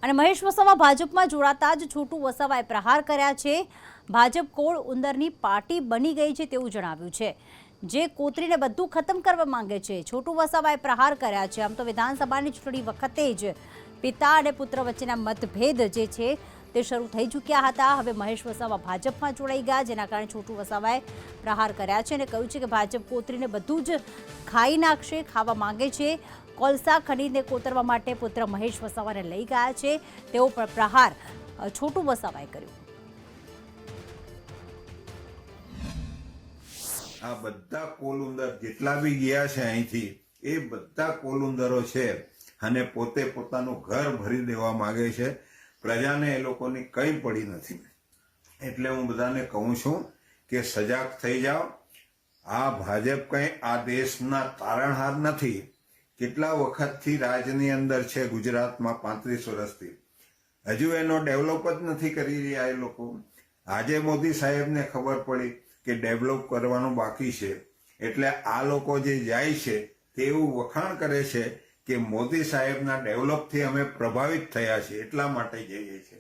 અને મહેશ વસાવા ભાજપમાં જોડાતા જ છોટુ વસાવાએ પ્રહાર કર્યા છે। ભાજપ કોળ ઉંદરની પાર્ટી બની ગઈ છે તેવું જણાવ્યું છે, જે કોતરીને બધું ખતમ કરવા માંગે છે। છોટુ વસાવાએ પ્રહાર કર્યા છે। આમ તો વિધાનસભાની ચૂંટણી વખતે જ પિતા અને પુત્ર વચ્ચેના મતભેદ જે છે તે શરૂ થઈ ચૂક્યા હતા। હવે મહેશ વસાવા ભાજપમાં જોડાઈ ગયા, જેના કારણે છોટુ વસાવાએ પ્રહાર કર્યા છે અને કહ્યું છે કે ભાજપ કોતરીને બધું જ ખાઈ નાખશે, ખાવા માંગે છે। કોલસા ખનીજને કોતરવા માટે પુત્ર મહેશ વસાવાને લઈ ગયા છે, તેવો પણ પ્રહાર છોટુ વસાવાએ કર્યો। આ બધા કોલુંદર જેટલા બી ગયા છે અહીંથી, એ બધા કોલુંદરો છે અને પોતે પોતાનું ઘર ભરી દેવા માંગે છે। પ્રજાને એ લોકોની કંઈ પડી નથી। એટલે હું બધાને કહું છું કે સજાગ થઈ જાઓ। આ ભાજપ કંઈ આ દેશના તારણહાર નથી। કેટલા વખતથી રાજની અંદર છે ગુજરાતમાં, 35 વર્ષથી, હજુ એનો ડેવલપ જ નથી કરી રહ્યા એ લોકો। આજે મોદી સાહેબને ખબર પડી કે ડેવલપ કરવાનું બાકી છે, એટલે આ લોકો જે જાય છે તે એવું વખાણ કરે છે કે મોદી સાહેબના ડેવલપથી અમે પ્રભાવિત થયા છીએ, એટલા માટે જઈએ છીએ।